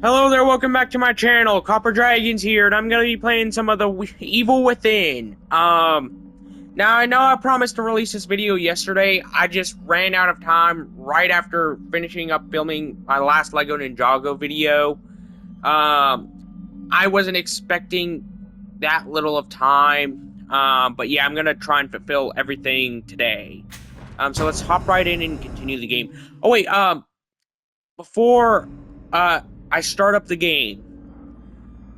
Hello there, welcome back to my channel. Copper Dragons here, and I'm gonna be playing some of the Evil Within. Now I know I promised to release this video yesterday. I just ran out of time right after finishing up filming my last Lego Ninjago video. I wasn't expecting that little of time, but yeah, I'm gonna try and fulfill everything today. So let's hop right in and continue the game. Oh wait, before, I start up the game,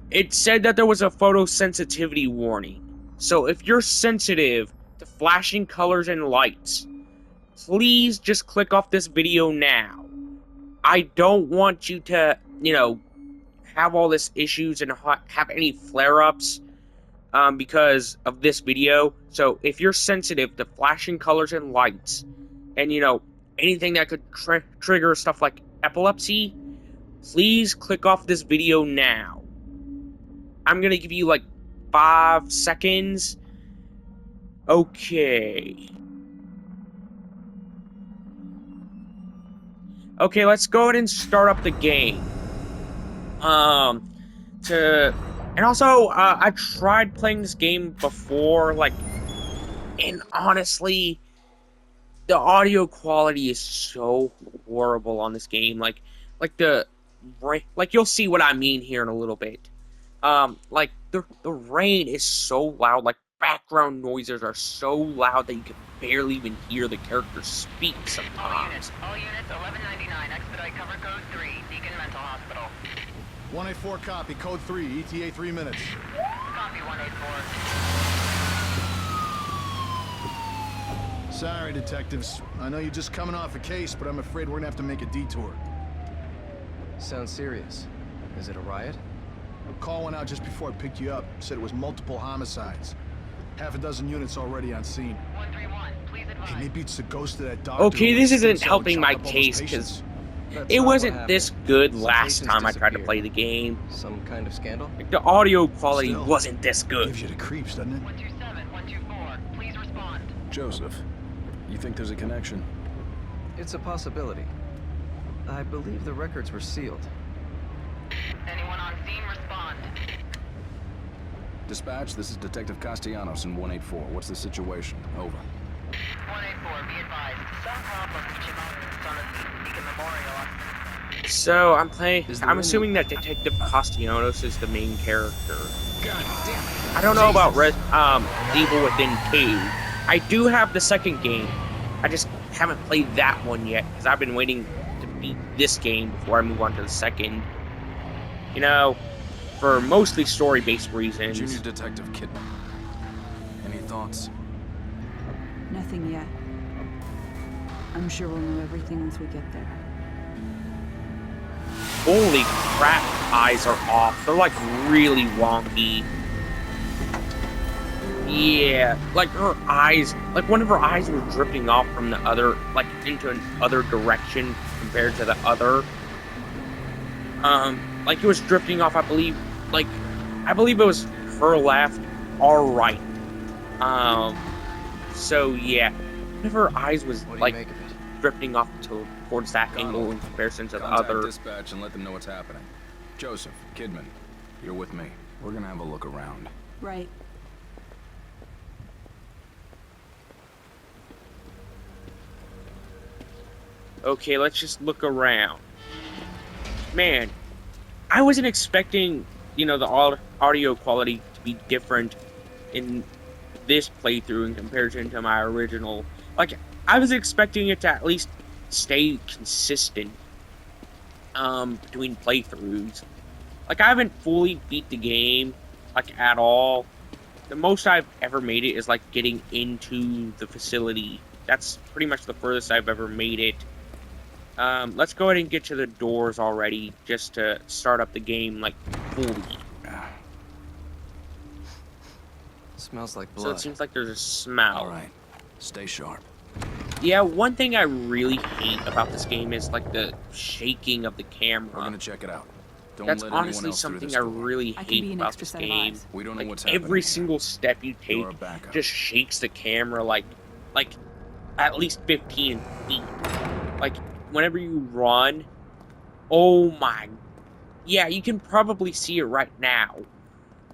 it said that there was a photosensitivity warning. So if you're sensitive to flashing colors and lights, please just click off this video now. I don't want you to, have all this issues and have any flare-ups because of this video. So if you're sensitive to flashing colors and lights and, anything that could trigger stuff like epilepsy, please click off this video now. I'm gonna give you like 5 seconds. Okay. Okay, let's go ahead and start up the game. And also, I tried playing this game before, and honestly, the audio quality is so horrible on this game. Like you'll see what I mean here in a little bit. The rain is so loud, like background noises are so loud that you can barely even hear the characters speak sometimes. All units, 1199, expedite cover code 3, Deacon Mental Hospital. 184 copy, code 3, ETA 3 minutes. Copy 184. Sorry, detectives. I know you're just coming off a case, but I'm afraid we're gonna have to make a detour. Sounds serious. Is it a riot? A call went out just before I picked you up. Said it was multiple homicides. Half a dozen units already on scene. 131, please advise. Hey, maybe it's the ghost of that doctor. Okay, this isn't so helping my chopped up all those case, patients. because it wasn't this good last Some time I tried to disappeared. play the game. Some kind of scandal? Like, the audio quality Still, wasn't this good. Gives you the creeps, doesn't it? 127, 124, please respond. Joseph, you think there's a connection? It's a possibility. I believe the records were sealed. Anyone on scene, respond. Dispatch, this is Detective Castellanos in 184. What's the situation? Over. 184, be advised. Some problem with Shimoda's on the Deacon Memorial. So Is there I'm any- assuming that Detective Castellanos is the main character. God damn it! I don't know about Evil Within 2. I do have the second game. I just haven't played that one yet because I've been waiting to beat this game before I move on to the second. For mostly story-based reasons. Junior Detective Kidman. Any thoughts? Nothing yet. I'm sure we'll know everything once we get there. Holy crap, eyes are off. They're like really wonky. Yeah, like her eyes, like one of her eyes was drifting off from the other, like into another direction compared to the other. Like it was drifting off, I believe it was her left, our right. So yeah, one of her eyes was What do like you make of it? drifting off towards that angle in comparison to the Contact other. dispatch and let them know what's happening. Joseph, Kidman, you're with me. We're gonna have a look around. Right. Okay, let's just look around. Man, I wasn't expecting, the audio quality to be different in this playthrough in comparison to my original. Like, I was expecting it to at least stay consistent between playthroughs. Like, I haven't fully beat the game, like, at all. The most I've ever made it is, like, getting into the facility. That's pretty much the furthest I've ever made it. Let's go ahead and get to the doors already, just to start up the game, like, fully. Smells like So blood. it seems like there's a smell. Alright, stay sharp. Yeah, one thing I really hate about this game is, like, the shaking of the camera. We're gonna check it out. Don't That's let anyone honestly else through something this I door. really I can be hate an about extra this set of game. eyes. We don't know Like, what's happening. every single step you take You're a backup. just shakes the camera, like at least 15 feet. Like, whenever you run, oh my Yeah, you can probably see it right now.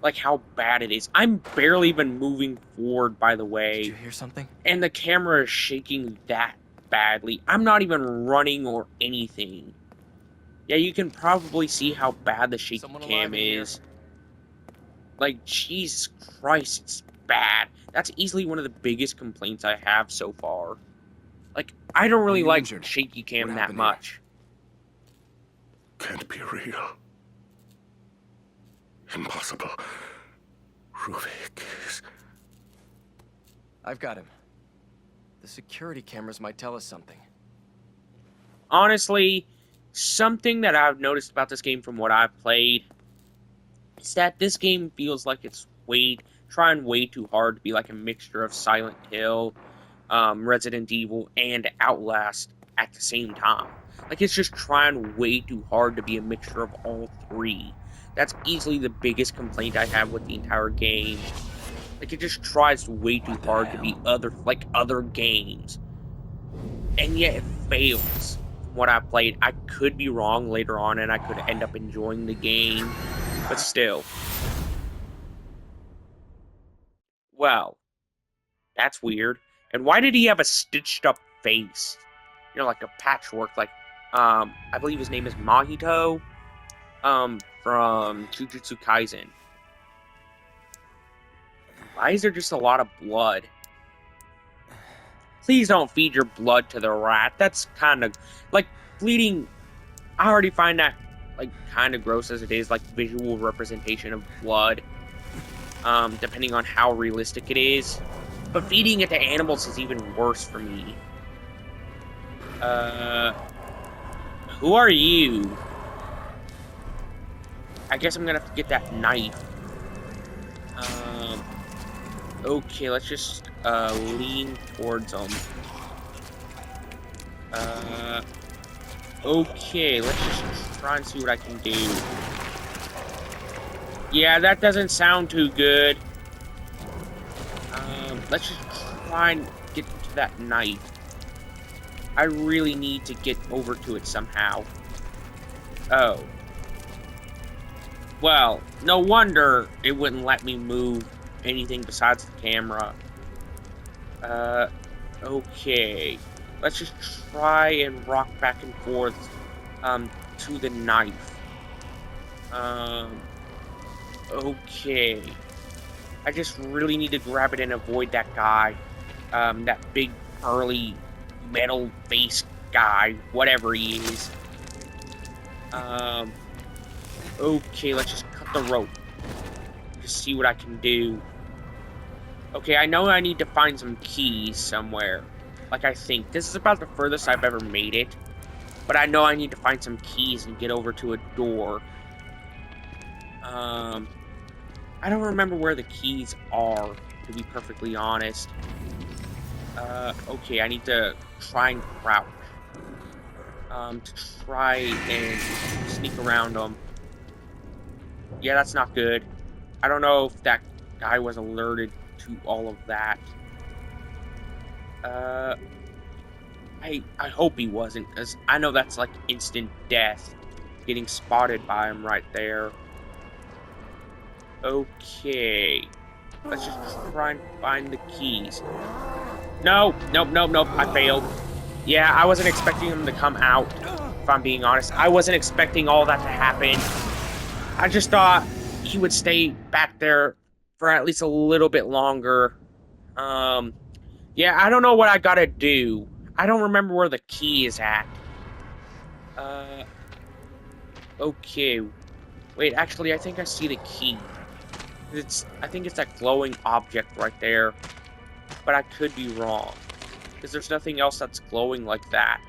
Like, how bad it is. I'm barely even moving forward, by the Did way. you hear something? And the camera is shaking that badly. I'm not even running or anything. Yeah, you can probably see how bad the shaky Someone cam alive in here? is. Like, Jesus Christ, it's bad. That's easily one of the biggest complaints I have so far. Like, I don't really you like injured? shaky cam What that happened here? much. Can't be real. Impossible. Ruvik is... I've got him. The security cameras might tell us something. Honestly, something that I've noticed about this game from what I've played is that this game feels like it's trying way too hard to be like a mixture of Silent Hill, Resident Evil, and Outlast at the same time. Like, it's just trying way too hard to be a mixture of all three. That's easily the biggest complaint I have with the entire game. Like, it just tries way too hard to be other games. And yet it fails. From what I played, I could be wrong later on and I could end up enjoying the game. But still. Well, that's weird. And why did he have a stitched up face? You know, like a patchwork, like, I believe his name is Mahito, from Jujutsu Kaisen. Why is there just a lot of blood? Please don't feed your blood to the rat. That's kind of, like, bleeding, I already find that, like, kind of gross as it is, like, visual representation of blood. Depending on how realistic it is. But feeding it to animals is even worse for me. Who are you? I guess I'm gonna have to get that knife. Okay, let's just, lean towards them. Okay, let's just try and see what I can do. Yeah, that doesn't sound too good. Let's just try and get to that knife. I really need to get over to it somehow. Oh. Well, no wonder it wouldn't let me move anything besides the camera. Okay. Let's just try and rock back and forth, to the knife. Okay. I just really need to grab it and avoid that guy. That big, burly, metal face guy, whatever he is. Okay, let's just cut the rope. Just see what I can do. Okay, I know I need to find some keys somewhere. Like, I think. This is about the furthest I've ever made it. But I know I need to find some keys and get over to a door. I don't remember where the keys are, to be perfectly honest. Okay, I need to try and crouch. To try and sneak around them. Yeah, that's not good. I don't know if that guy was alerted to all of that. I hope he wasn't, because I know that's like instant death. Getting spotted by him right there. Okay. Let's just try and find the keys. No, nope, I failed. Yeah, I wasn't expecting him to come out, if I'm being honest. I wasn't expecting all that to happen. I just thought he would stay back there for at least a little bit longer. Yeah, I don't know what I gotta do. I don't remember where the key is at. Okay. Wait, actually, I think I see the key. I think it's that glowing object right there. But I could be wrong. Because there's nothing else that's glowing like that.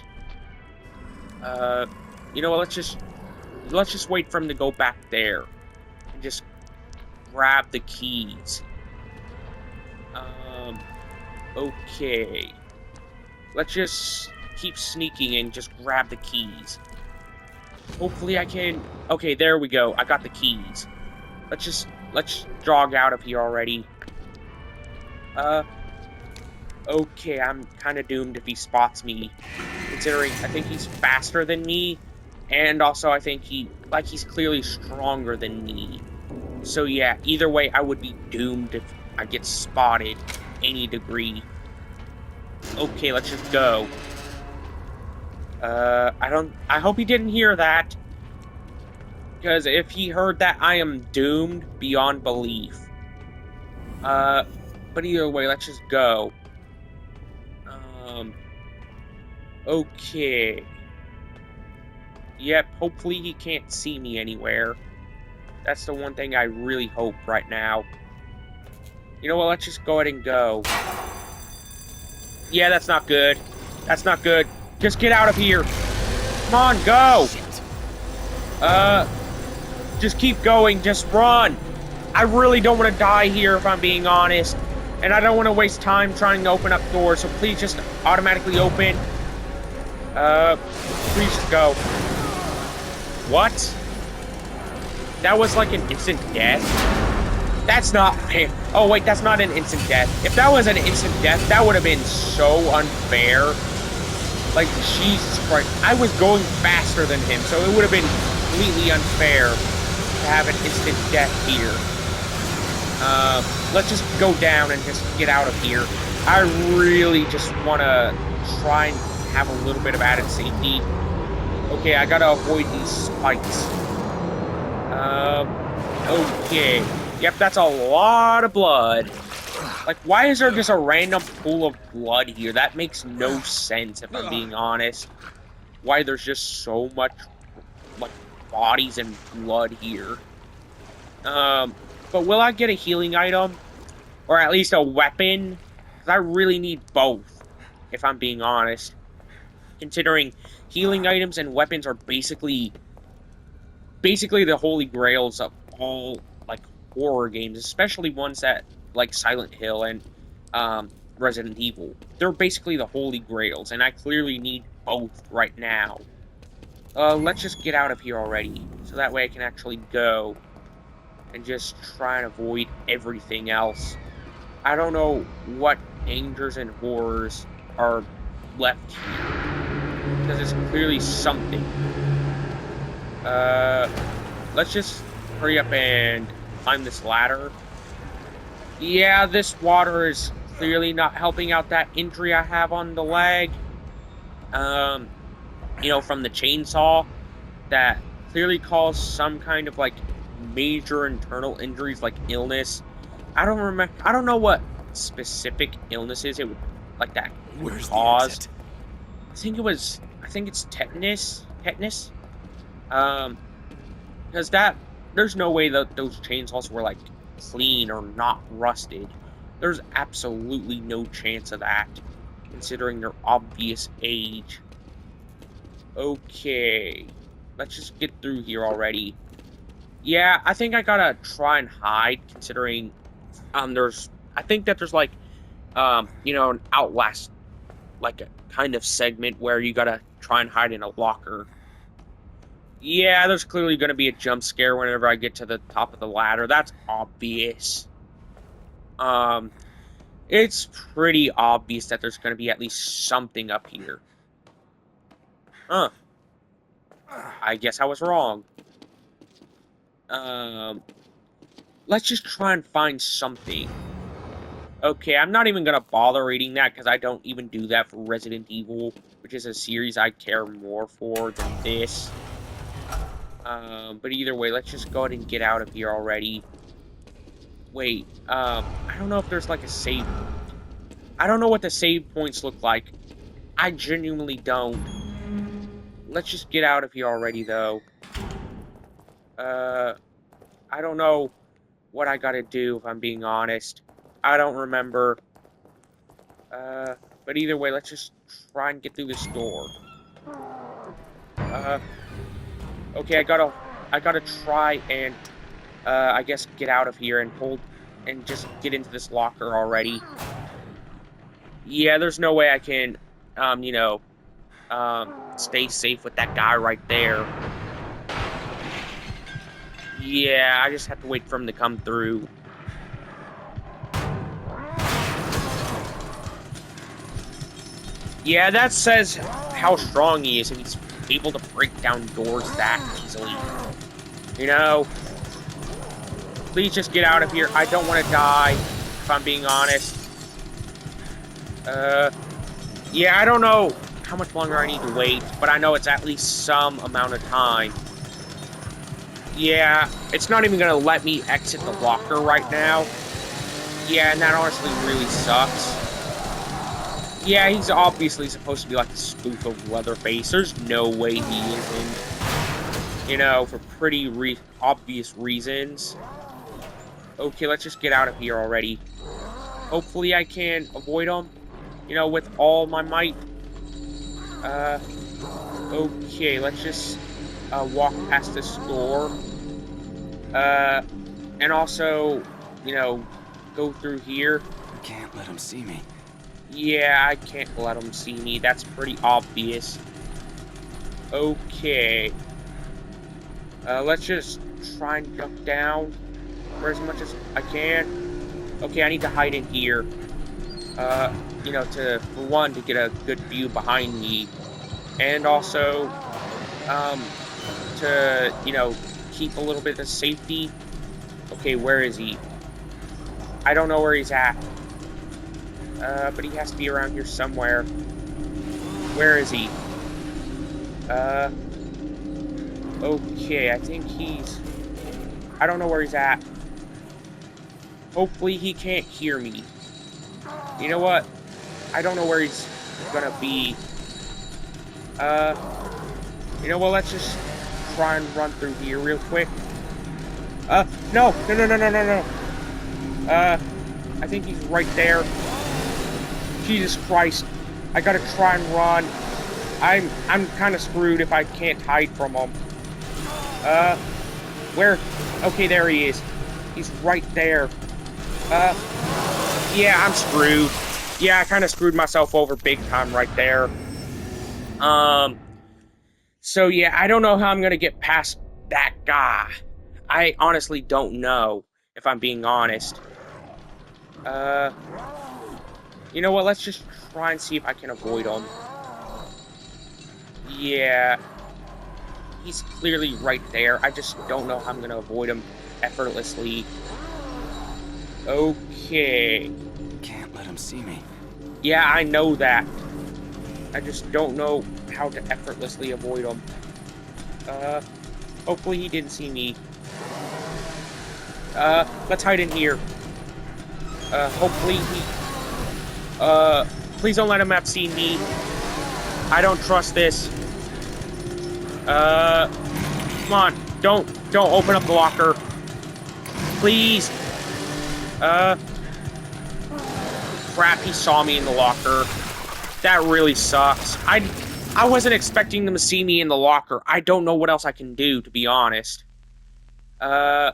You know what, let's just wait for him to go back there. And just grab the keys. Okay. Let's just keep sneaking and just grab the keys. Hopefully I can... Okay, there we go. I got the keys. Let's jog out of here already. Okay, I'm kind of doomed if he spots me. Considering I think he's faster than me. And also, I think he's clearly stronger than me. So yeah, either way, I would be doomed if I get spotted any degree. Okay, let's just go. I hope he didn't hear that. Because if he heard that, I am doomed beyond belief. But either way, let's just go. Okay. Yep, hopefully he can't see me anywhere. That's the one thing I really hope right now. You know what, let's just go ahead and go. Yeah, that's not good. That's not good. Just get out of here. Come on, go! Just keep going, just run! I really don't want to die here, if I'm being honest. And I don't want to waste time trying to open up doors, so please just automatically open. Please just go. What? That was like an instant death? That's not... Oh, wait, that's not an instant death. If that was an instant death, that would have been so unfair. Like, Jesus Christ. I was going faster than him, so it would have been completely unfair to have an instant death here. Let's just go down and just get out of here. I really just want to try and have a little bit of added safety. Okay, I gotta avoid these spikes. Okay. Yep, that's a lot of blood. Like, why is there just a random pool of blood here? That makes no sense, if I'm being honest. Why there's just so much, like, bodies and blood here. But will I get a healing item? Or at least a weapon? Because I really need both, if I'm being honest. Considering healing items and weapons are basically the holy grails of all, like, horror games. Especially ones that, like, Silent Hill and, Resident Evil. They're basically the holy grails, and I clearly need both right now. Let's just get out of here already, so that way I can actually go and just try and avoid everything else. I don't know what dangers and horrors are left here, because it's clearly something. Let's just hurry up and climb this ladder. Yeah, this water is clearly not helping out that injury I have on the leg. You know, from the chainsaw, that clearly caused some kind of, like, major internal injuries, like illness. I don't know what specific illnesses it would, like, that caused. I think it's tetanus. Because there's no way that those chainsaws were, like, clean or not rusted. There's absolutely no chance of that, considering their obvious age. Okay, let's just get through here already. Yeah, I think I gotta try and hide, considering, I think that there's, like, you know, an Outlast, like, a kind of segment where you gotta try and hide in a locker. Yeah, there's clearly gonna be a jump scare whenever I get to the top of the ladder. That's obvious. It's pretty obvious that there's gonna be at least something up here. Huh. I guess I was wrong. Let's just try and find something. Okay, I'm not even gonna bother reading that, because I don't even do that for Resident Evil, which is a series I care more for than this. But either way, let's just go ahead and get out of here already. Wait, I don't know if there's, like, a save point. I don't know what the save points look like. I genuinely don't. Let's just get out of here already, though. I don't know what I gotta do, if I'm being honest. I don't remember. But either way, let's just try and get through this door. Okay, I gotta try and, I guess get out of here and just get into this locker already. Yeah, there's no way I can, you know, stay safe with that guy right there. Yeah, I just have to wait for him to come through. Yeah, that says how strong he is, and he's able to break down doors that easily. You know? Please just get out of here. I don't want to die, if I'm being honest. Yeah, I don't know how much longer I need to wait, but I know it's at least some amount of time. Yeah, it's not even going to let me exit the locker right now. Yeah, and that honestly really sucks. Yeah, he's obviously supposed to be like a spoof of Leatherface. There's no way he isn't. You know, for pretty obvious reasons. Okay, let's just get out of here already. Hopefully I can avoid him, you know, with all my might. Okay, let's just walk past this door. And also, you know, go through here. I can't let him see me. Yeah, I can't let him see me. That's pretty obvious. Okay. Let's just try and duck down for as much as I can. Okay, I need to hide in here. You know, for one, to get a good view behind me. And also, to, you know, keep a little bit of safety. Okay, where is he? I don't know where he's at. But he has to be around here somewhere. Where is he? Okay, I think I don't know where he's at. Hopefully he can't hear me. You know what? I don't know where he's gonna be. You know what? Let's just try and run through here real quick. No. I think he's right there. Jesus Christ. I gotta try and run. I'm kind of screwed if I can't hide from him. Where? Okay, there he is. He's right there. Yeah, I'm screwed. Yeah, I kind of screwed myself over big time right there. So yeah, I don't know how I'm gonna get past that guy. I honestly don't know, if I'm being honest. You know what, let's just try and see if I can avoid him. Yeah. He's clearly right there. I just don't know how I'm gonna avoid him effortlessly. Okay. Can't let him see me. Yeah, I know that. I just don't know how to effortlessly avoid him. Hopefully he didn't see me. Let's hide in here. Hopefully he... please don't let him have seen me. I don't trust this. Come on. Don't open up the locker. Please. Crap, he saw me in the locker. That really sucks. I wasn't expecting them to see me in the locker. I don't know what else I can do, to be honest. I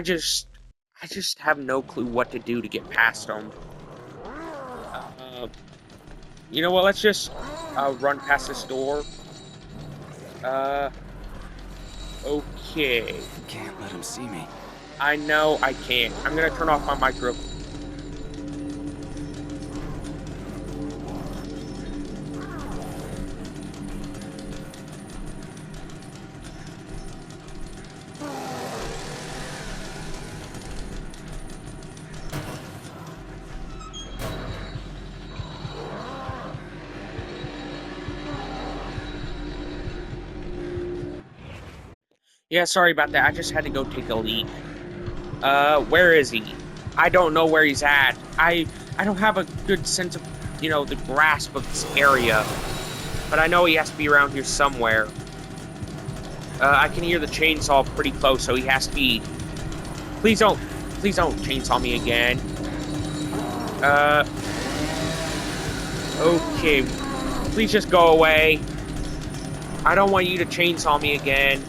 just have no clue what to do to get past them. You know what, let's just run past this door. Okay. Can't let him see me. I know I can't. I'm gonna turn off my micro. Yeah, sorry about that. I just had to go take a leak. Where is he? I don't know where he's at. I don't have a good sense of, you know, the grasp of this area. But I know he has to be around here somewhere. I can hear the chainsaw pretty close, so he has to be... Please don't chainsaw me again. Okay. Please just go away. I don't want you to chainsaw me again.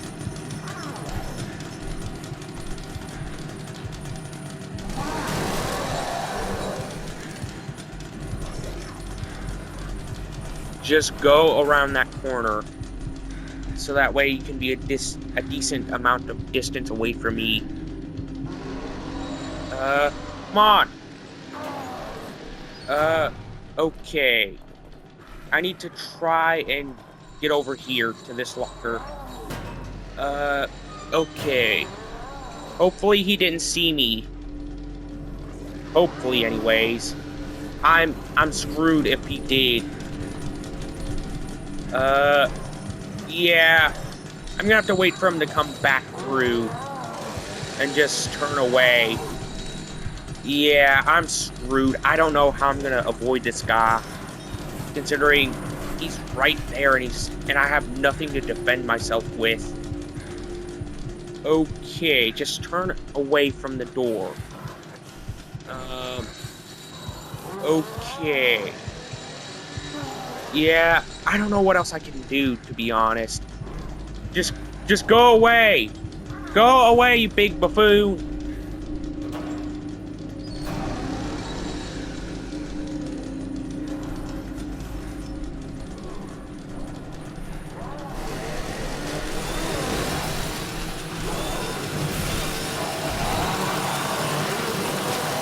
Just go around that corner, so that way you can be a decent amount of distance away from me. Come on. Okay. I need to try and get over here to this locker. Okay. Hopefully he didn't see me. Hopefully, anyways. I'm screwed if he did. Yeah. I'm gonna have to wait for him to come back through and just turn away. Yeah, I'm screwed. I don't know how I'm gonna avoid this guy, considering he's right there and I have nothing to defend myself with. Okay, just turn away from the door. Okay. Yeah, I don't know what else I can do, to be honest. Just go away! Go away, you big buffoon!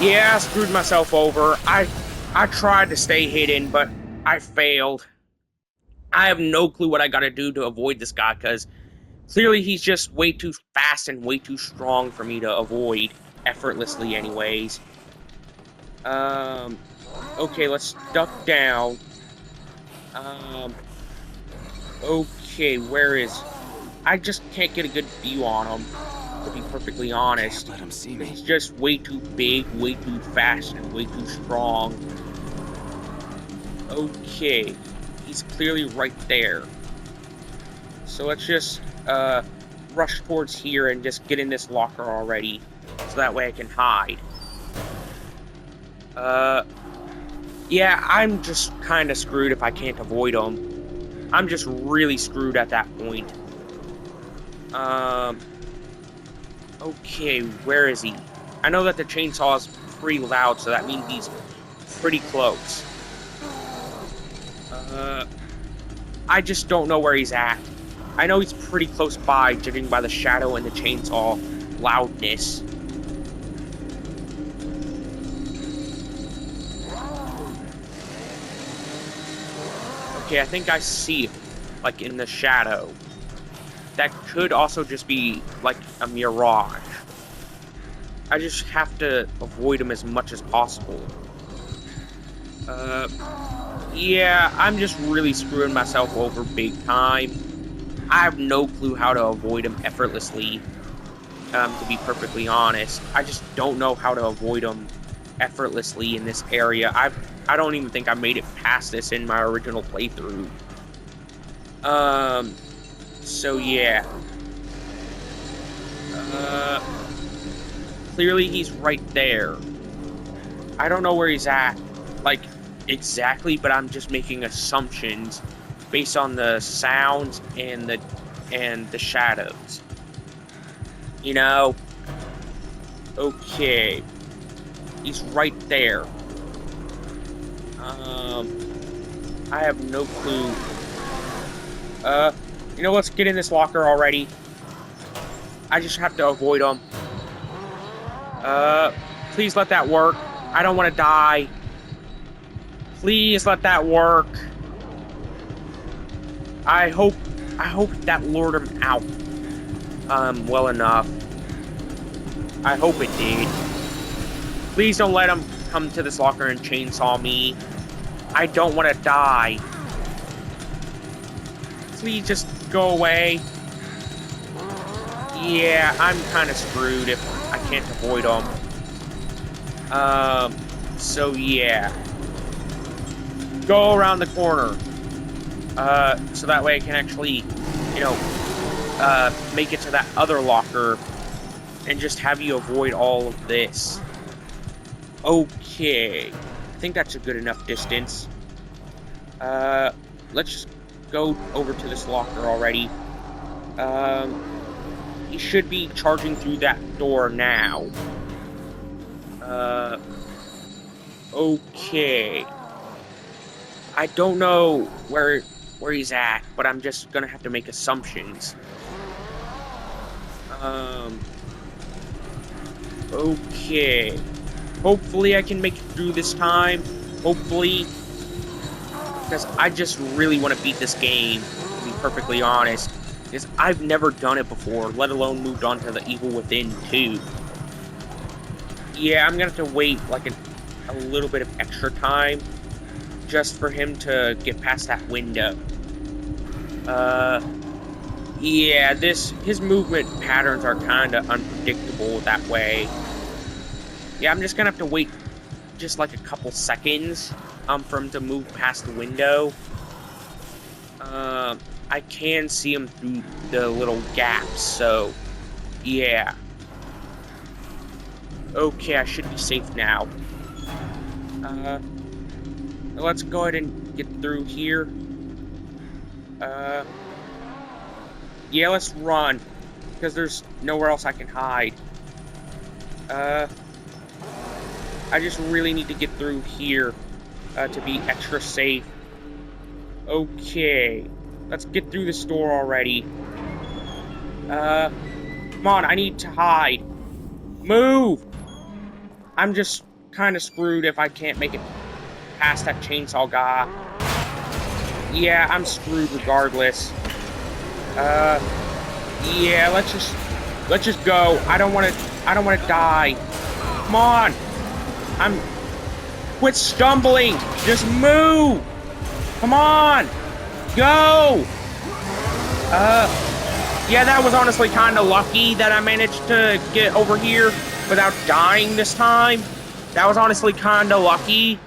Yeah, I screwed myself over. I tried to stay hidden, but I failed. I have no clue what I gotta do to avoid this guy, because clearly he's just way too fast and way too strong for me to avoid effortlessly anyways. Okay, let's duck down. Okay, where is... I just can't get a good view on him, to be perfectly honest. Let him see me. He's just way too big, way too fast, and way too strong. Okay, he's clearly right there. So let's just rush towards here and just get in this locker already, so that way I can hide. Yeah, I'm just kind of screwed if I can't avoid him. I'm just really screwed at that point. Okay, where is he? I know that the chainsaw is pretty loud, so that means he's pretty close. I just don't know where he's at. I know he's pretty close by, judging by the shadow and the chainsaw loudness. Okay, I think I see him, like, in the shadow. That could also just be, like, a mirage. I just have to avoid him as much as possible. Yeah, I'm just really screwing myself over big time. I have no clue how to avoid him effortlessly, to be perfectly honest. I just don't know how to avoid him effortlessly in this area. I don't even think I made it past this in my original playthrough. So yeah. Clearly he's right there. I don't know where he's at, like, exactly, but I'm just making assumptions based on the sounds and the shadows. You know? Okay. He's right there. I have no clue. You know, let's get in this locker already. I just have to avoid him. Please let that work. I don't want to die. Please let that work. I hope that lured him out. Well enough. I hope it did. Please don't let him come to this locker and chainsaw me. I don't want to die. Please just go away. Yeah, I'm kind of screwed if I can't avoid him. So yeah. Go around the corner. So that way I can actually, you know, make it to that other locker and just have you avoid all of this. Okay. I think that's a good enough distance. Let's just go over to this locker already. He should be charging through that door now. Okay. I don't know where he's at, but I'm just gonna have to make assumptions. Okay. Hopefully I can make it through this time. Hopefully. Because I just really want to beat this game, to be perfectly honest. Because I've never done it before, let alone moved on to the Evil Within 2. Yeah, I'm gonna have to wait like a little bit of extra time just for him to get past that window. Yeah, his movement patterns are kind of unpredictable that way. Yeah, I'm just gonna have to wait just like a couple seconds for him to move past the window. I can see him through the little gaps, so yeah. Okay, I should be safe now. Let's go ahead and get through here. Yeah, let's run, because there's nowhere else I can hide. I just really need to get through here to be extra safe. Okay, let's get through this door already. Come on, I need to hide. Move! I'm just kind of screwed if I can't make it past that chainsaw guy. Yeah, I'm screwed regardless. Yeah, let's just go. I don't want to die. Come on. Quit stumbling. Just move. Come on. Go. Yeah, that was honestly kind of lucky that I managed to get over here without dying this time. That was honestly kind of lucky.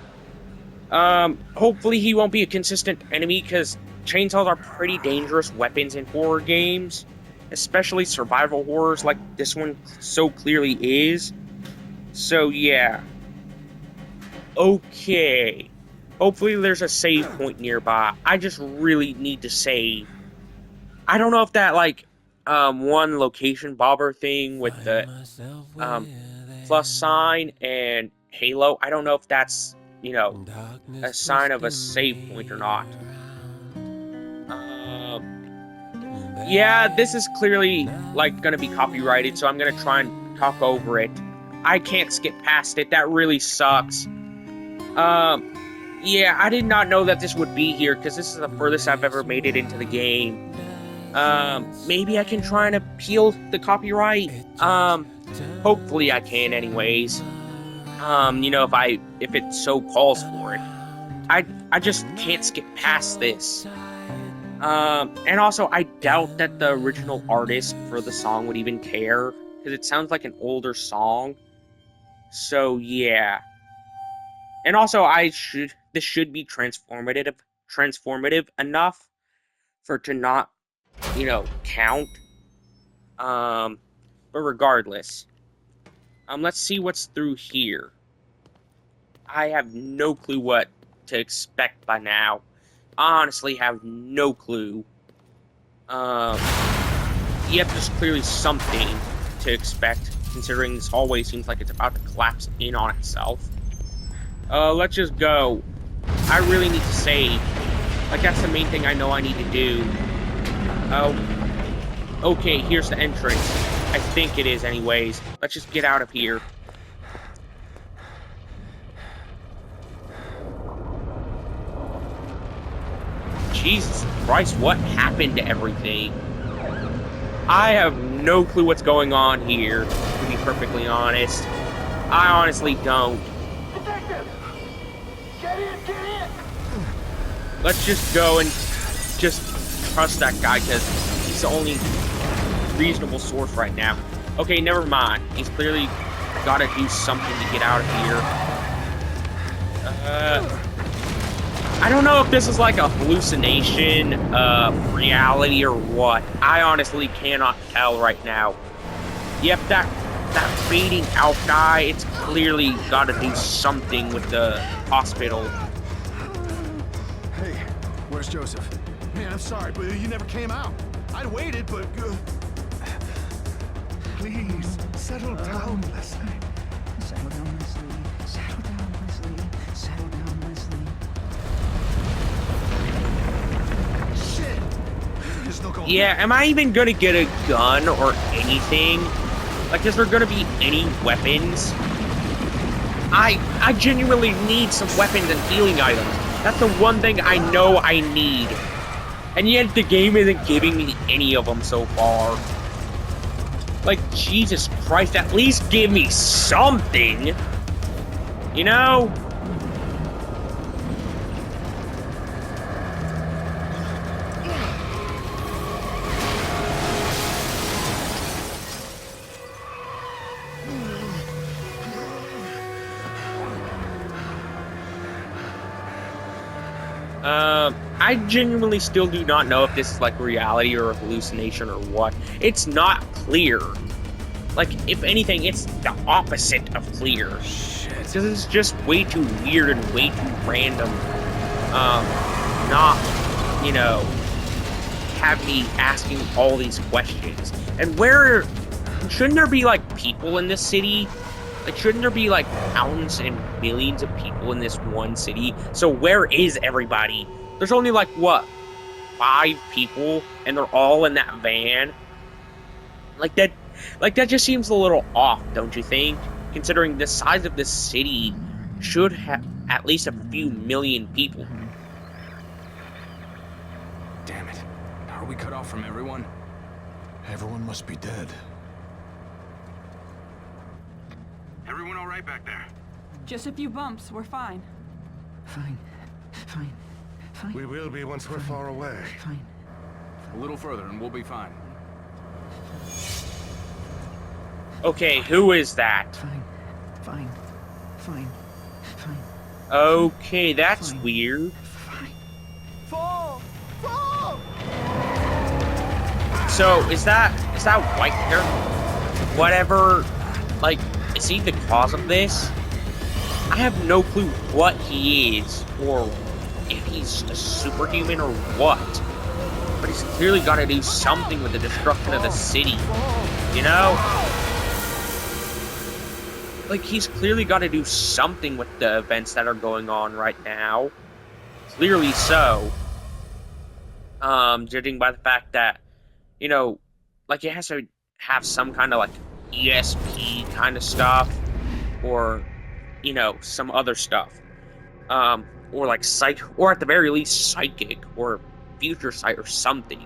Hopefully he won't be a consistent enemy, because chainsaws are pretty dangerous weapons in horror games, especially survival horrors like this one so clearly is. So yeah. Okay. Hopefully there's a save point nearby. I just really need to save. I don't know if that, like, one location bobber thing with the, plus sign and Halo, I don't know if that's, you know, a sign of a save point or not. Yeah, this is clearly, like, gonna be copyrighted, so I'm gonna try and talk over it. I can't skip past it, that really sucks. Yeah, I did not know that this would be here, because this is the furthest I've ever made it into the game. Maybe I can try and appeal the copyright? Hopefully I can anyways. You know, if it so calls for it. I just can't skip past this. And also, I doubt that the original artist for the song would even care, because it sounds like an older song. So, yeah. And also, this should be transformative enough for it to not, you know, count. But regardless, let's see what's through here. I have no clue what to expect by now. I honestly have no clue. Yep, there's clearly something to expect, considering this hallway seems like it's about to collapse in on itself. Let's just go. I really need to save. Like, that's the main thing I know I need to do. Okay, here's the entrance. I think it is anyways. Let's just get out of here. Jesus Christ, what happened to everything? I have no clue what's going on here, to be perfectly honest. I honestly don't. Detective! Get in! Let's just go and just trust that guy, because he's the only reasonable source right now. Okay, never mind. He's clearly got to do something to get out of here. I don't know if this is like a hallucination, reality or what. I honestly cannot tell right now. Yep, that fading out guy, it's clearly got to do something with the hospital. Hey, where's Joseph? Man, I'm sorry, but you never came out. I'd waited, but... Please, settle down, Leslie. Settle down, Leslie. Settle down, Leslie. Settle down, Leslie. Shit! You're still going. Yeah, am I even gonna get a gun or anything? Like, is there gonna be any weapons? I genuinely need some weapons and healing items. That's the one thing I know I need. And yet the game isn't giving me any of them so far. Like, Jesus Christ, at least give me something! You know? I genuinely still do not know if this is like reality or a hallucination or what. It's not clear. Like, if anything, it's the opposite of clear. Shit. Because it's just way too weird and way too random. Not, you know, have me asking all these questions. And where, shouldn't there be like people in this city? Like, shouldn't there be like thousands and millions of people in this one city? So where is everybody? There's only like, what, 5 people, and they're all in that van? Like that just seems a little off, don't you think? Considering the size of this city should have at least a few million people. Damn it. Are we cut off from everyone? Everyone must be dead. Everyone all right back there? Just a few bumps. We're fine. Fine. Fine. Fine. We will be once we're far away. Fine. A little further and we'll be fine. Okay, who is that? Fine. Fine. Fine. Fine. Okay, that's Fine. weird. Fine. So, is that white hair? Whatever, like, is he the cause of this? I have no clue what he is, or if he's a superhuman or what. But he's clearly got to do something with the destruction of the city, you know? Like, he's clearly got to do something with the events that are going on right now. Clearly so. Judging by the fact that, you know, like, it has to have some kind of, like, ESP kind of stuff, or, you know, some other stuff. Or, like, or at the very least, psychic, or future sight, or something.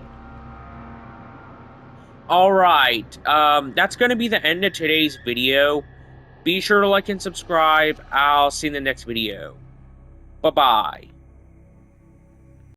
Alright, that's gonna be the end of today's video. Be sure to like and subscribe. I'll see you in the next video. Bye-bye.